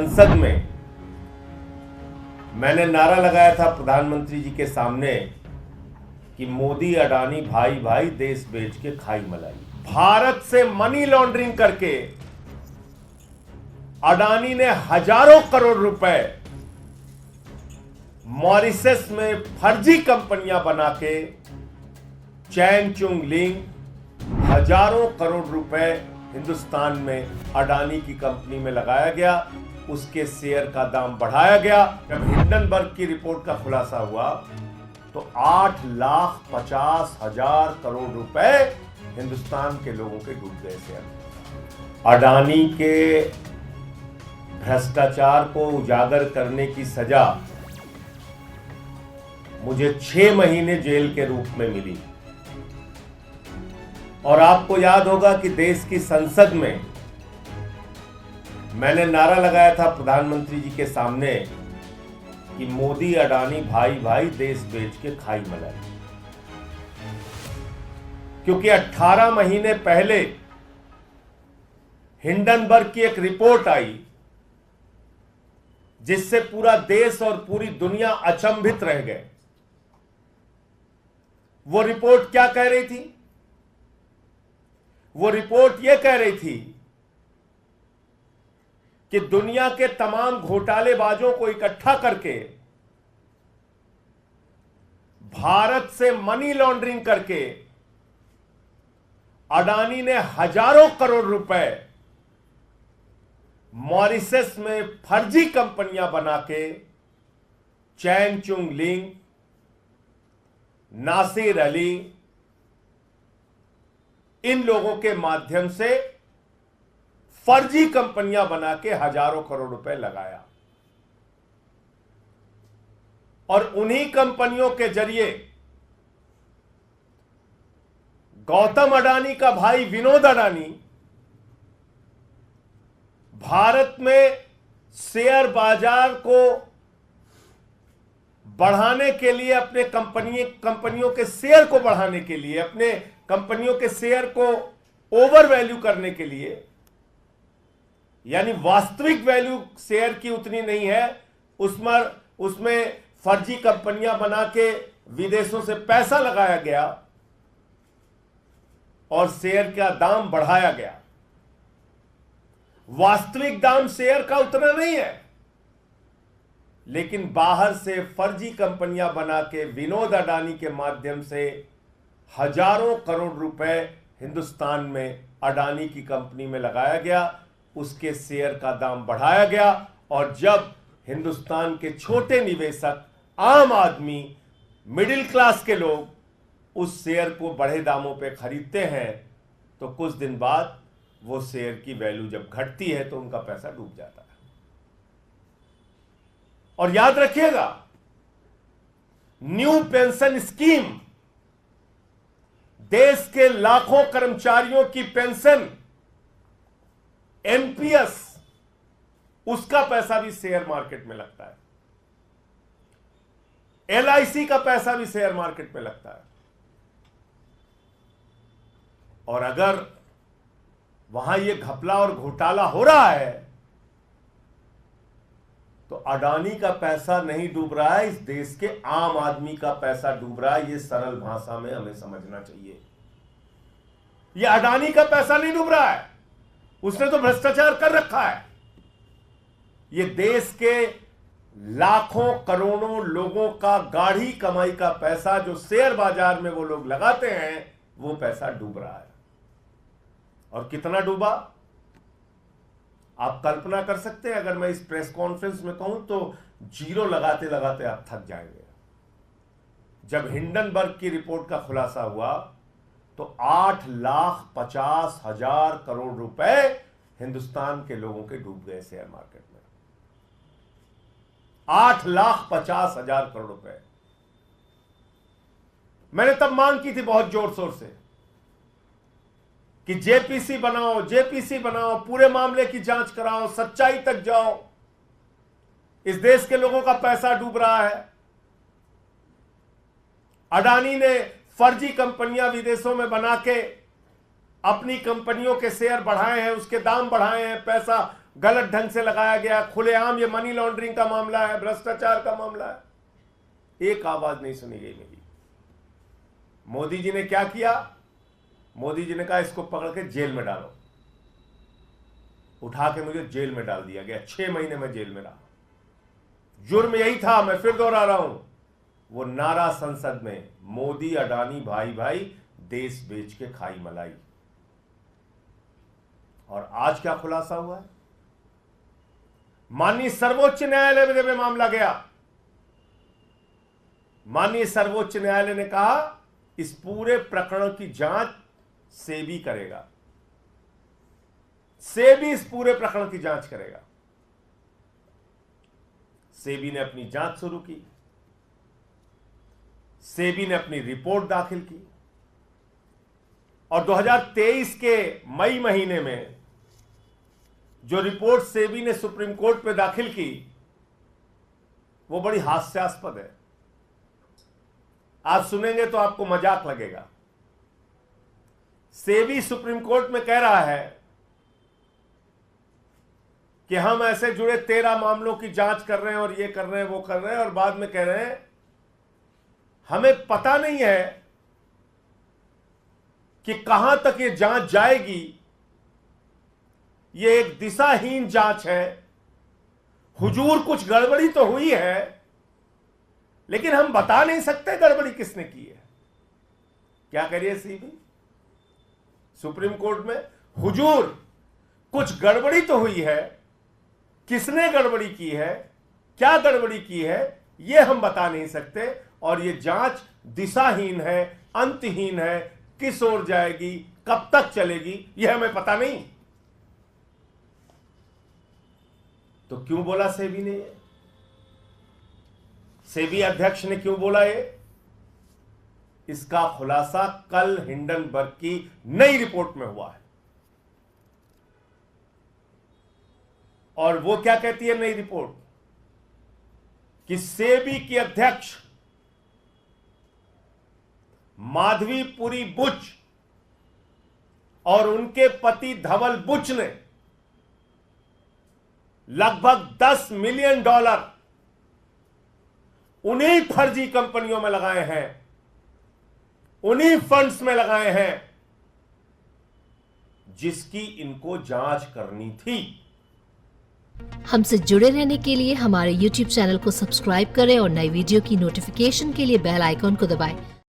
संसद में मैंने नारा लगाया था प्रधानमंत्री जी के सामने कि मोदी अडानी भाई भाई देश बेच के खाई मलाई। भारत से मनी लॉन्ड्रिंग करके अडानी ने हजारों करोड़ रुपए मॉरिशस में फर्जी कंपनियां बना के चैन चुंग लिंग हजारों करोड़ रुपए हिंदुस्तान में अडानी की कंपनी में लगाया गया। उसके शेयर का दाम बढ़ाया गया। जब हिंडनबर्ग की रिपोर्ट का खुलासा हुआ तो 8,50,000 करोड़ रुपए हिंदुस्तान के लोगों के डूब गए शेयर। अडानी के भ्रष्टाचार को उजागर करने की सजा मुझे 6 महीने जेल के रूप में मिली। और आपको याद होगा कि देश की संसद में मैंने नारा लगाया था प्रधानमंत्री जी के सामने कि मोदी अडानी भाई भाई देश बेच के खाई मलाई। क्योंकि 18 महीने पहले हिंडनबर्ग की एक रिपोर्ट आई जिससे पूरा देश और पूरी दुनिया अचंभित रह गए। वो रिपोर्ट क्या कह रही थी? वो रिपोर्ट यह कह रही थी कि दुनिया के तमाम घोटालेबाजों को इकट्ठा करके भारत से मनी लॉन्ड्रिंग करके अडानी ने हजारों करोड़ रुपए मॉरिशस में फर्जी कंपनियां बना के चैन चुंग लिंग, नासिर अली, इन लोगों के माध्यम से फर्जी कंपनियां बना के हजारों करोड़ रुपए लगाया। और उन्हीं कंपनियों के जरिए गौतम अडानी का भाई विनोद अडानी भारत में शेयर बाजार को बढ़ाने के लिए, अपने कंपनियों के शेयर को बढ़ाने के लिए, अपने कंपनियों के शेयर को ओवर वैल्यू करने के लिए, यानी वास्तविक वैल्यू शेयर की उतनी नहीं है, उसमें फर्जी कंपनियां बना के विदेशों से पैसा लगाया गया और शेयर का दाम बढ़ाया गया। वास्तविक दाम शेयर का उतना नहीं है, लेकिन बाहर से फर्जी कंपनियां बना के विनोद अडानी के माध्यम से हजारों करोड़ रुपए हिंदुस्तान में अडानी की कंपनी में लगाया गया। उसके शेयर का दाम बढ़ाया गया। और जब हिंदुस्तान के छोटे निवेशक, आम आदमी, मिडिल क्लास के लोग उस शेयर को बढ़े दामों पे खरीदते हैं तो कुछ दिन बाद वो शेयर की वैल्यू जब घटती है तो उनका पैसा डूब जाता है। और याद रखिएगा, न्यू पेंशन स्कीम, देश के लाखों कर्मचारियों की पेंशन, एनपीएस, उसका पैसा भी शेयर मार्केट में लगता है। एलआईसी का पैसा भी शेयर मार्केट में लगता है। और अगर वहां यह घपला और घोटाला हो रहा है तो अडानी का पैसा नहीं डूब रहा है, इस देश के आम आदमी का पैसा डूब रहा है। यह सरल भाषा में हमें समझना चाहिए। यह अडानी का पैसा नहीं डूब रहा है, उसने तो भ्रष्टाचार कर रखा है। यह देश के लाखों करोड़ों लोगों का गाढ़ी कमाई का पैसा जो शेयर बाजार में वो लोग लगाते हैं, वो पैसा डूब रहा है। और कितना डूबा आप कल्पना कर सकते हैं? अगर मैं इस प्रेस कॉन्फ्रेंस में कहूं तो जीरो लगाते लगाते आप थक जाएंगे। जब हिंडनबर्ग की रिपोर्ट का खुलासा हुआ तो 8,50,000 करोड़ रुपए हिंदुस्तान के लोगों के डूब गए शेयर मार्केट में। 8,50,000 करोड़ रुपए। मैंने तब मांग की थी बहुत जोर शोर से कि जेपीसी बनाओ, जेपीसी बनाओ, पूरे मामले की जांच कराओ, सच्चाई तक जाओ। इस देश के लोगों का पैसा डूब रहा है। अडानी ने फर्जी कंपनियां विदेशों में बना के अपनी कंपनियों के शेयर बढ़ाए हैं, उसके दाम बढ़ाए हैं, पैसा गलत ढंग से लगाया गया, खुलेआम ये मनी लॉन्ड्रिंग का मामला है, भ्रष्टाचार का मामला है। एक आवाज नहीं सुनी गई मेरी। मोदी जी ने क्या किया? मोदी जी ने कहा इसको पकड़ के जेल में डालो। उठा के मुझे जेल में डाल दिया गया, 6 महीने में जेल में रहा। जुर्म यही था, मैं फिर दोहरा रहा हूं, वो नारा संसद में, मोदी अडानी भाई भाई, देश बेच के खाई मलाई। और आज क्या खुलासा हुआ है? माननीय सर्वोच्च न्यायालय में जब मामला गया, माननीय सर्वोच्च न्यायालय ने कहा इस पूरे प्रकरण की जांच सेबी करेगा, सेबी इस पूरे प्रकरण की जांच करेगा। सेबी ने अपनी जांच शुरू की, सेबी ने अपनी रिपोर्ट दाखिल की, और 2023 के मई महीने में जो रिपोर्ट सेबी ने सुप्रीम कोर्ट में दाखिल की वो बड़ी हास्यास्पद है। आप सुनेंगे तो आपको मजाक लगेगा। सेबी सुप्रीम कोर्ट में कह रहा है कि हम ऐसे जुड़े 13 मामलों की जांच कर रहे हैं और ये कर रहे हैं, वो कर रहे हैं, और बाद में कह रहे हैं हमें पता नहीं है कि कहां तक ये जांच जाएगी, ये एक दिशाहीन जांच है, हुजूर कुछ गड़बड़ी तो हुई है लेकिन हम बता नहीं सकते गड़बड़ी किसने की है। क्या करिए सीबी सुप्रीम कोर्ट में, हुजूर कुछ गड़बड़ी तो हुई है, किसने गड़बड़ी की है, क्या गड़बड़ी की है, यह हम बता नहीं सकते, और यह जांच दिशाहीन है, अंतहीन है, किस ओर जाएगी, कब तक चलेगी, यह हमें पता नहीं। तो क्यों बोला सेबी ने? सेबी अध्यक्ष ने क्यों बोला ये? इसका खुलासा कल हिंडनबर्ग की नई रिपोर्ट में हुआ है। और वो क्या कहती है नई रिपोर्ट? कि सेबी की अध्यक्ष माधवीपुरी बुच और उनके पति धवल बुच ने लगभग $10 मिलियन उन्हीं फर्जी कंपनियों में लगाए हैं, उन्हीं फंड्स में लगाए हैं जिसकी इनको जांच करनी थी। हमसे जुड़े रहने के लिए हमारे YouTube चैनल को सब्सक्राइब करें और नई वीडियो की नोटिफिकेशन के लिए बेल आइकॉन को दबाएं।